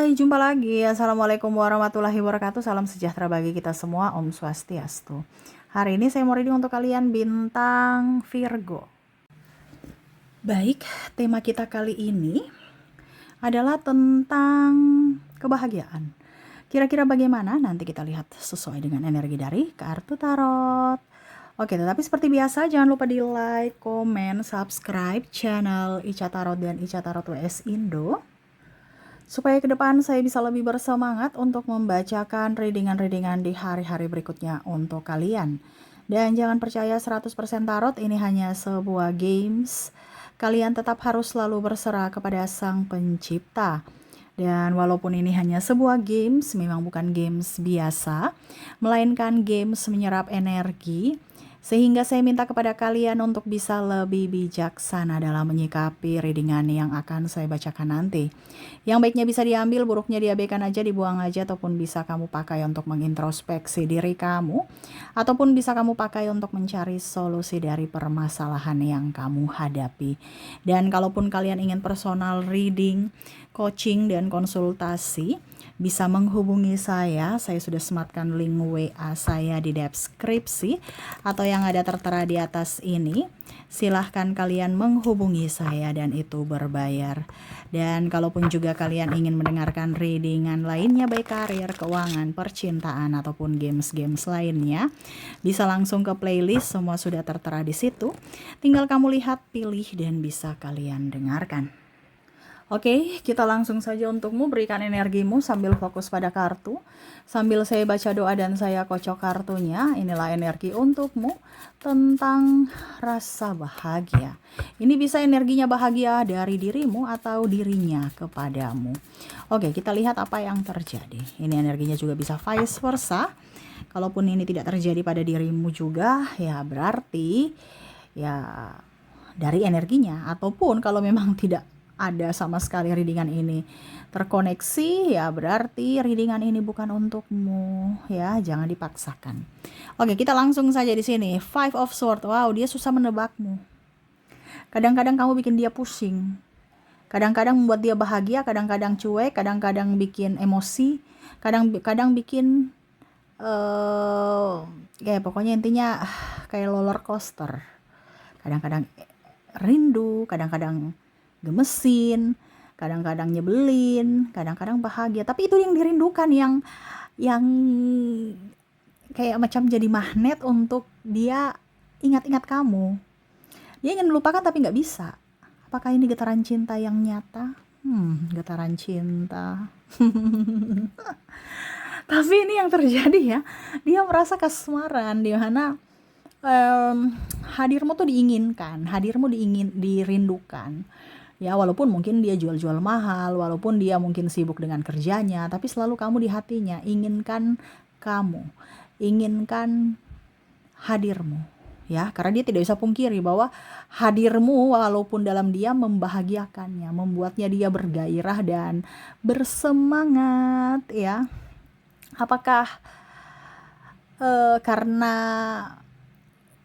Hai, jumpa lagi. Assalamualaikum warahmatullahi wabarakatuh. Salam sejahtera bagi kita semua. Om Swastiastu. Hari ini saya mau reading untuk kalian bintang Virgo. Baik, tema kita kali ini adalah tentang kebahagiaan. Kira-kira bagaimana? Nanti kita lihat sesuai dengan energi dari kartu tarot. Oke, tetapi seperti biasa jangan lupa di like, komen, subscribe channel Ica Tarot dan Ica Tarot WS Indo. Supaya ke depan saya bisa lebih bersemangat untuk membacakan readingan-readingan di hari-hari berikutnya untuk kalian. Dan jangan percaya 100% tarot ini hanya sebuah games. Kalian tetap harus selalu berserah kepada Sang Pencipta. Dan walaupun ini hanya sebuah games, memang bukan games biasa, melainkan games menyerap energi, sehingga saya minta kepada kalian untuk bisa lebih bijaksana dalam menyikapi readingan yang akan saya bacakan nanti. Yang baiknya bisa diambil, buruknya diabaikan aja, dibuang aja, ataupun bisa kamu pakai untuk mengintrospeksi diri kamu, ataupun bisa kamu pakai untuk mencari solusi dari permasalahan yang kamu hadapi. Dan kalaupun kalian ingin personal reading, coaching, dan konsultasi, bisa menghubungi saya sudah sematkan link WA saya di deskripsi atau yang ada tertera di atas ini. Silahkan kalian menghubungi saya dan itu berbayar. Dan kalaupun juga kalian ingin mendengarkan readingan lainnya baik karir, keuangan, percintaan, ataupun games-games lainnya, bisa langsung ke playlist, semua sudah tertera di situ. Tinggal kamu lihat, pilih, dan bisa kalian dengarkan. Oke, kita langsung saja untukmu, berikan energimu sambil fokus pada kartu. Sambil saya baca doa dan saya kocok kartunya, inilah energi untukmu tentang rasa bahagia. Ini bisa energinya bahagia dari dirimu atau dirinya kepadamu. Oke, kita lihat apa yang terjadi. Ini energinya juga bisa vice versa. Kalaupun ini tidak terjadi pada dirimu juga, ya berarti ya dari energinya. Ataupun kalau memang tidak ada sama sekali readingan ini terkoneksi, ya berarti readingan ini bukan untukmu, ya jangan dipaksakan. Oke, kita langsung saja di sini. Five of Swords. Wow, dia susah menebakmu. Kadang-kadang kamu bikin dia pusing, kadang-kadang membuat dia bahagia, kadang-kadang cuek, kadang-kadang bikin emosi, kadang-kadang bikin kayak pokoknya intinya kayak roller coaster. Kadang-kadang rindu, kadang-kadang gemesin, kadang-kadang nyebelin, kadang-kadang bahagia. Tapi itu yang dirindukan, yang kayak macam jadi magnet untuk dia ingat-ingat kamu. Dia ingin melupakan tapi nggak bisa. Apakah ini getaran cinta yang nyata? Getaran cinta. Tapi ini yang terjadi ya. Dia merasa kasmaran di mana hadirmu tuh diinginkan, hadirmu dirindukan. Ya, walaupun mungkin dia jual-jual mahal, walaupun dia mungkin sibuk dengan kerjanya, tapi selalu kamu di hatinya, inginkan kamu, inginkan hadirmu. Ya, karena dia tidak bisa pungkiri bahwa hadirmu walaupun dalam dia membahagiakannya, membuatnya dia bergairah dan bersemangat, ya. Apakah karena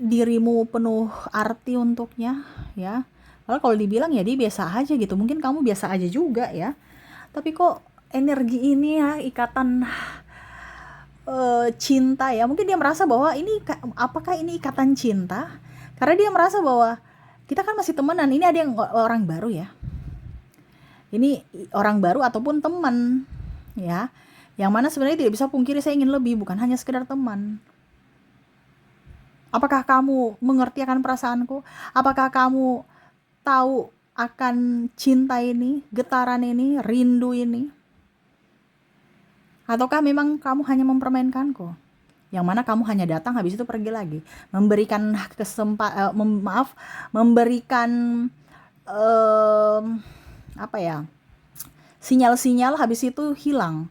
dirimu penuh arti untuknya, ya? Kalau dibilang ya dia biasa aja gitu, mungkin kamu biasa aja juga ya, tapi kok energi ini ya, ikatan cinta ya, mungkin dia merasa bahwa ini, apakah ini ikatan cinta, karena dia merasa bahwa kita kan masih temenan, ini ada yang orang baru ya, ini orang baru ataupun teman ya, yang mana sebenarnya tidak bisa pungkiri saya ingin lebih, bukan hanya sekedar teman. Apakah kamu mengerti akan perasaanku? Apakah kamu tahu akan cinta ini, getaran ini, rindu ini? Ataukah memang kamu hanya mempermainkanku? Yang mana kamu hanya datang habis itu pergi lagi, memberikan memberikan apa ya? Sinyal-sinyal habis itu hilang.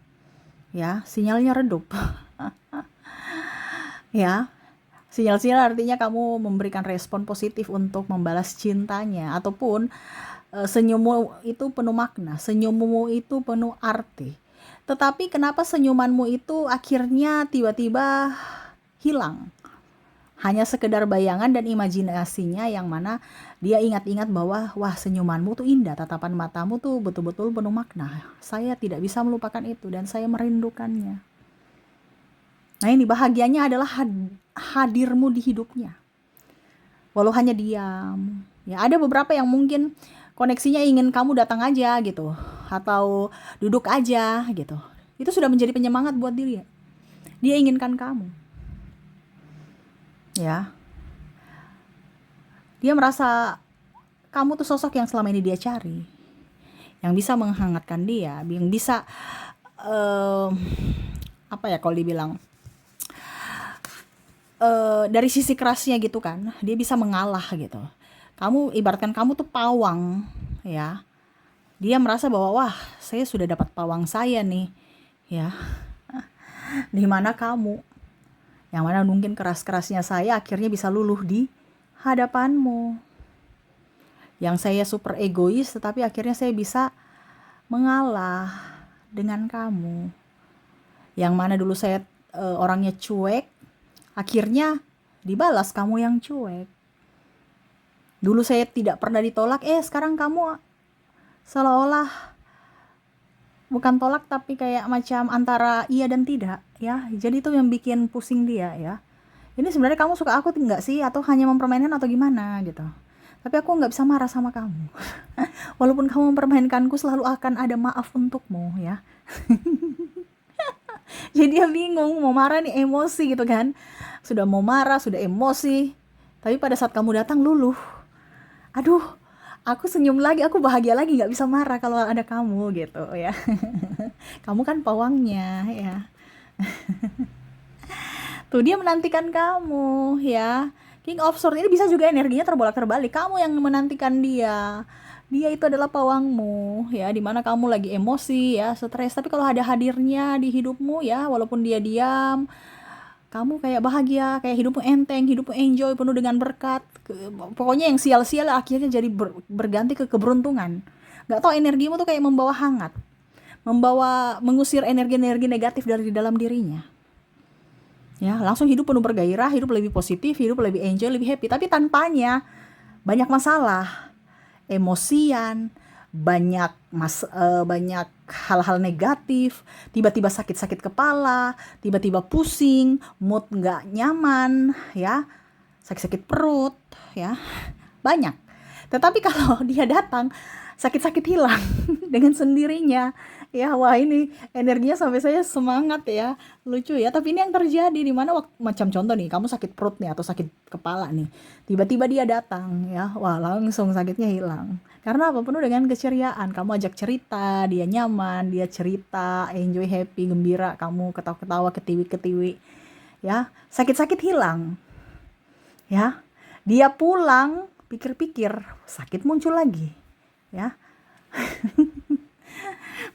Ya, sinyalnya redup. Ya. Sinyal-sinyal artinya kamu memberikan respon positif untuk membalas cintanya, ataupun senyummu itu penuh makna, senyummu itu penuh arti. Tetapi kenapa senyumanmu itu akhirnya tiba-tiba hilang? Hanya sekedar bayangan dan imajinasinya yang mana dia ingat-ingat bahwa wah senyumanmu tuh indah, tatapan matamu tuh betul-betul penuh makna. Saya tidak bisa melupakan itu dan saya merindukannya. Nah ini bahagianya adalah hadirmu di hidupnya. Walau hanya diam. Ya ada beberapa yang mungkin koneksinya ingin kamu datang aja gitu. Atau duduk aja gitu. Itu sudah menjadi penyemangat buat dia. Dia inginkan kamu. Ya. Dia merasa kamu tuh sosok yang selama ini dia cari. Yang bisa menghangatkan dia. Yang bisa apa ya kalau dibilang dari sisi kerasnya gitu kan, dia bisa mengalah gitu. Kamu ibaratkan kamu tuh pawang ya, dia merasa bahwa wah saya sudah dapat pawang saya nih ya, di mana kamu yang mana mungkin keras-kerasnya saya akhirnya bisa luluh di hadapanmu, yang saya super egois tetapi akhirnya saya bisa mengalah dengan kamu, yang mana dulu saya orangnya cuek, akhirnya dibalas kamu yang cuek. Dulu saya tidak pernah ditolak, sekarang kamu seolah-olah bukan tolak tapi kayak macam antara iya dan tidak ya. Jadi itu yang bikin pusing dia ya. Ini sebenarnya kamu suka aku enggak sih, atau hanya mempermainkan atau gimana gitu. Tapi aku nggak bisa marah sama kamu. Walaupun kamu mempermainkanku, selalu akan ada maaf untukmu ya. Jadi dia bingung, mau marah nih emosi gitu kan. Sudah mau marah, sudah emosi. Tapi pada saat kamu datang luluh. Aduh, aku senyum lagi, aku bahagia lagi, gak bisa marah kalau ada kamu gitu ya. Kamu kan pawangnya ya. Tuh dia menantikan kamu ya. King of Swords ini bisa juga energinya terbolak-terbalik. Kamu yang menantikan dia. Dia itu adalah pawangmu ya, dimana kamu lagi emosi ya, stres, tapi kalau ada hadirnya di hidupmu ya, walaupun dia diam, kamu kayak bahagia, kayak hidupmu enteng, hidupmu enjoy, penuh dengan berkat. Pokoknya yang sial-sial akhirnya jadi berganti ke keberuntungan. Gak tau, energimu tuh kayak membawa hangat, mengusir energi-energi negatif dari dalam dirinya ya, langsung hidup penuh bergairah, hidup lebih positif, hidup lebih enjoy, lebih happy. Tapi tanpanya banyak masalah, emosian, banyak hal-hal negatif, tiba-tiba sakit-sakit kepala, tiba-tiba pusing, mood nggak nyaman ya, sakit-sakit perut ya, banyak. Tetapi kalau dia datang, sakit-sakit hilang dengan sendirinya ya. Wah ini energinya sampai saya semangat ya, lucu ya. Tapi ini yang terjadi di mana waktu, macam contoh nih, kamu sakit perut nih atau sakit kepala nih, tiba-tiba dia datang ya, wah langsung sakitnya hilang. Karena apa? Penuh dengan keceriaan. Kamu ajak cerita, dia nyaman, dia cerita, enjoy, happy, gembira, kamu ketawa-ketawa, ketiwi-ketiwi ya, sakit-sakit hilang ya. Dia pulang, pikir-pikir, sakit muncul lagi ya.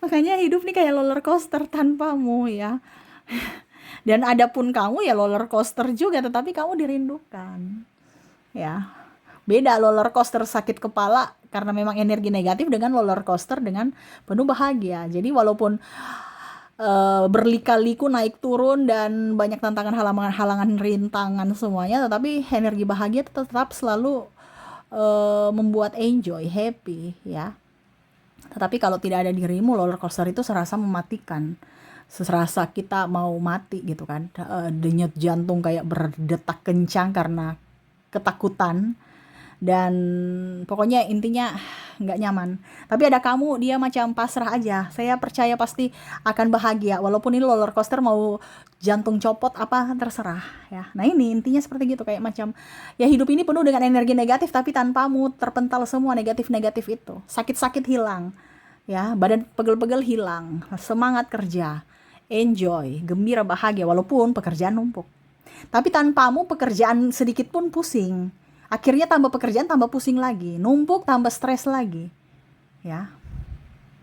Makanya hidup nih kayak roller coaster tanpamu ya. Dan adapun kamu ya roller coaster juga, tetapi kamu dirindukan ya. Beda roller coaster sakit kepala karena memang energi negatif dengan roller coaster dengan penuh bahagia. Jadi walaupun berlika-liku naik turun dan banyak tantangan, halangan, rintangan semuanya, tetapi energi bahagia tetap selalu membuat enjoy, happy ya. Tetapi kalau tidak ada dirimu, roller coaster itu serasa mematikan, serasa kita mau mati gitu kan. Denyut jantung kayak berdetak kencang karena ketakutan, dan pokoknya intinya nggak nyaman. Tapi ada kamu, dia macam pasrah aja. Saya percaya pasti akan bahagia, walaupun ini roller coaster mau jantung copot apa terserah ya. Nah ini intinya seperti gitu, kayak macam ya hidup ini penuh dengan energi negatif, tapi tanpamu terpental semua negatif-negatif itu. Sakit-sakit hilang ya, badan pegel-pegel hilang, semangat kerja, enjoy, gembira, bahagia, walaupun pekerjaan numpuk. Tapi tanpamu pekerjaan sedikit pun pusing. Akhirnya tambah pekerjaan, tambah pusing lagi, numpuk, tambah stres lagi ya.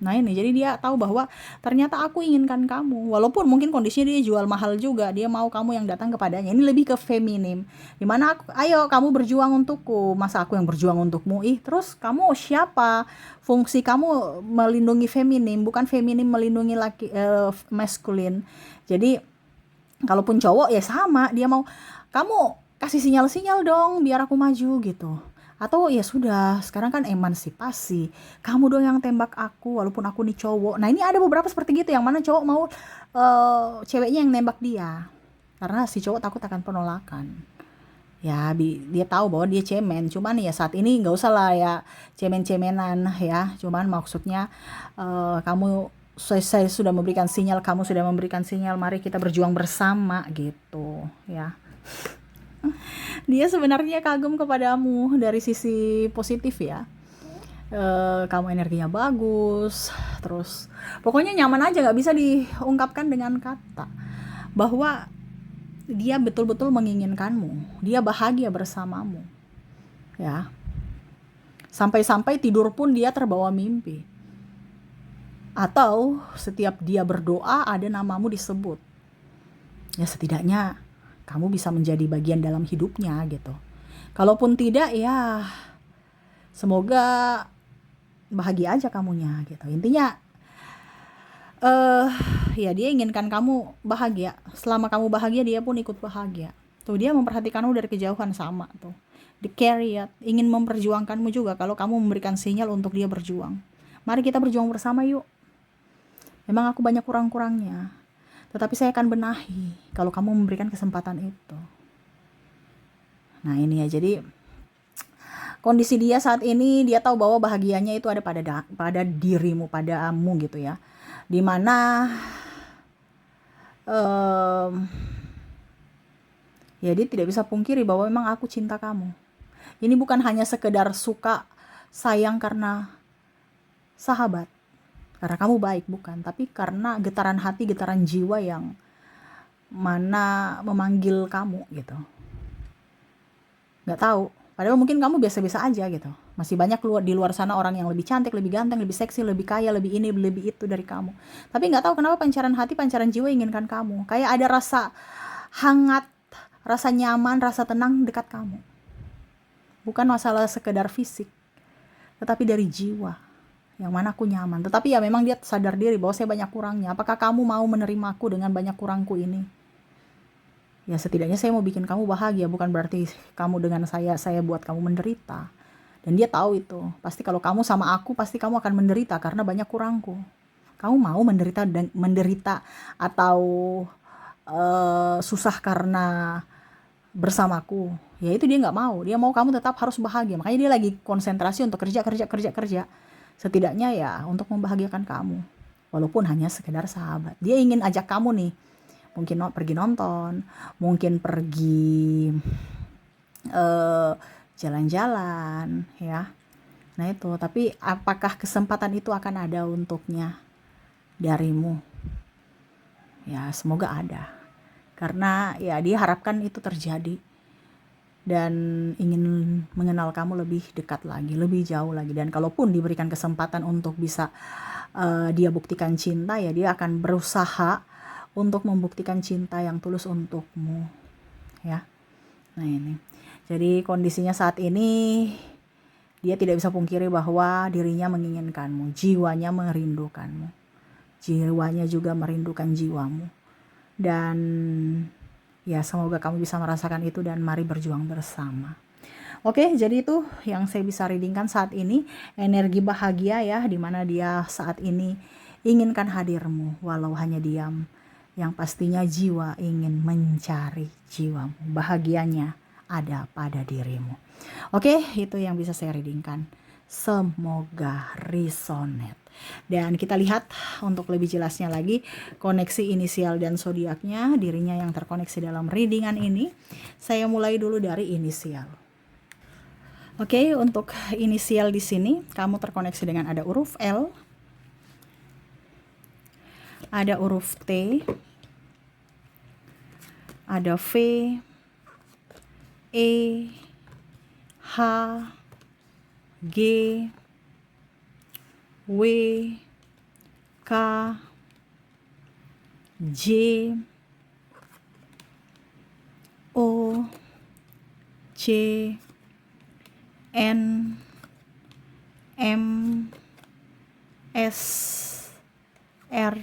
Nah ini, jadi dia tahu bahwa ternyata aku inginkan kamu, walaupun mungkin kondisinya dia jual mahal juga, dia mau kamu yang datang kepadanya. Ini lebih ke feminim, dimana aku, ayo kamu berjuang untukku, masa aku yang berjuang untukmu, terus kamu siapa? Fungsi kamu melindungi feminim, bukan feminim melindungi laki, maskulin. Jadi kalaupun cowok ya sama, dia mau kamu kasih sinyal-sinyal dong biar aku maju gitu. Atau ya sudah, sekarang kan emansipasi, kamu dong yang tembak aku walaupun aku nih cowok. Nah ini ada beberapa seperti gitu, yang mana cowok mau ceweknya yang nembak dia, karena si cowok takut akan penolakan. Ya dia tahu bahwa dia cemen, cuman ya saat ini nggak usah lah ya cemen-cemenan ya, cuman maksudnya kamu, saya sudah memberikan sinyal, kamu sudah memberikan sinyal, mari kita berjuang bersama gitu ya. Dia sebenarnya kagum kepadamu dari sisi positif ya. Kamu energinya bagus, terus pokoknya nyaman aja, nggak bisa diungkapkan dengan kata, bahwa dia betul-betul menginginkanmu, dia bahagia bersamamu ya. Sampai-sampai tidur pun dia terbawa mimpi, atau setiap dia berdoa ada namamu disebut. Ya setidaknya kamu bisa menjadi bagian dalam hidupnya gitu. Kalaupun tidak ya semoga bahagia aja kamunya gitu. Intinya ya dia inginkan kamu bahagia. Selama kamu bahagia dia pun ikut bahagia. Tuh dia memperhatikanmu dari kejauhan sama tuh. Di carry ya, ingin memperjuangkanmu juga kalau kamu memberikan sinyal untuk dia berjuang. Mari kita berjuang bersama yuk. Memang aku banyak kurang-kurangnya, tetapi saya akan benahi kalau kamu memberikan kesempatan itu. Nah ini ya, jadi kondisi dia saat ini, dia tahu bahwa bahagianya itu ada pada dirimu, padamu gitu ya. Dimana ya dia tidak bisa pungkiri bahwa memang aku cinta kamu. Ini bukan hanya sekedar suka sayang karena sahabat, karena kamu baik, bukan, tapi karena getaran hati, getaran jiwa yang mana memanggil kamu gitu. Nggak tahu, padahal mungkin kamu biasa-biasa aja gitu. Masih banyak di luar sana orang yang lebih cantik, lebih ganteng, lebih seksi, lebih kaya, lebih ini, lebih itu dari kamu. Tapi nggak tahu kenapa pancaran hati, pancaran jiwa inginkan kamu. Kayak ada rasa hangat, rasa nyaman, rasa tenang dekat kamu. Bukan masalah sekedar fisik, tetapi dari jiwa, yang mana aku nyaman. Tetapi ya memang dia sadar diri bahwa saya banyak kurangnya. Apakah kamu mau menerimaku dengan banyak kurangku ini? Ya setidaknya saya mau bikin kamu bahagia, bukan berarti kamu dengan saya buat kamu menderita. Dan dia tahu itu. Pasti kalau kamu sama aku, pasti kamu akan menderita karena banyak kurangku. Kamu mau menderita atau susah karena bersamaku? Ya itu dia nggak mau. Dia mau kamu tetap harus bahagia. Makanya dia lagi konsentrasi untuk kerja. Setidaknya ya untuk membahagiakan kamu. Walaupun hanya sekedar sahabat. Dia ingin ajak kamu nih, mungkin pergi nonton, mungkin pergi jalan-jalan ya. Nah itu, tapi apakah kesempatan itu akan ada untuknya darimu? Ya semoga ada, karena ya dia harapkan itu terjadi dan ingin mengenal kamu lebih dekat lagi, lebih jauh lagi. Dan kalaupun diberikan kesempatan untuk bisa dia buktikan cinta, ya dia akan berusaha untuk membuktikan cinta yang tulus untukmu ya. Nah ini, jadi kondisinya saat ini dia tidak bisa pungkiri bahwa dirinya menginginkanmu, jiwanya merindukanmu, jiwanya juga merindukan jiwamu. Dan ya semoga kamu bisa merasakan itu dan mari berjuang bersama. Oke, jadi itu yang saya bisa readingkan saat ini, energi bahagia ya, dimana dia saat ini inginkan hadirmu walau hanya diam. Yang pastinya jiwa ingin mencari jiwamu, bahagianya ada pada dirimu. Oke, itu yang bisa saya readingkan. Semoga resonate. Dan kita lihat untuk lebih jelasnya lagi koneksi inisial dan zodiaknya, dirinya yang terkoneksi dalam readingan ini. Saya mulai dulu dari inisial. Oke, untuk inisial di sini kamu terkoneksi dengan ada huruf L, ada huruf T, ada V, E, H, G, W, K, J, O, C, N, M, S, R,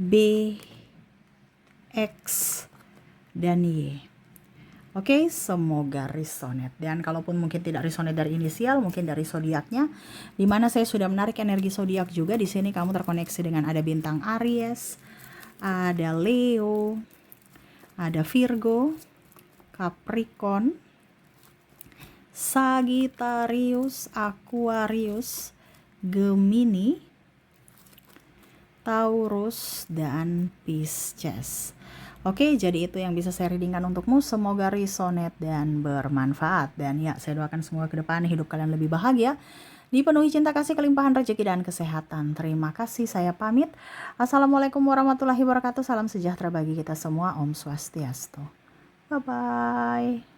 B, X, dan Y. Oke, semoga resonate. Dan kalaupun mungkin tidak resonate dari inisial, mungkin dari zodiaknya, di mana saya sudah menarik energi zodiak juga. Di sini kamu terkoneksi dengan ada bintang Aries, ada Leo, ada Virgo, Capricorn, Sagittarius, Aquarius, Gemini, Taurus, dan Pisces. Oke, jadi itu yang bisa saya readingkan untukmu. Semoga resonate dan bermanfaat. Dan ya, saya doakan semua ke depan hidup kalian lebih bahagia, dipenuhi cinta kasih, kelimpahan rezeki dan kesehatan. Terima kasih, saya pamit. Assalamualaikum warahmatullahi wabarakatuh. Salam sejahtera bagi kita semua. Om Swastiastu. Bye-bye.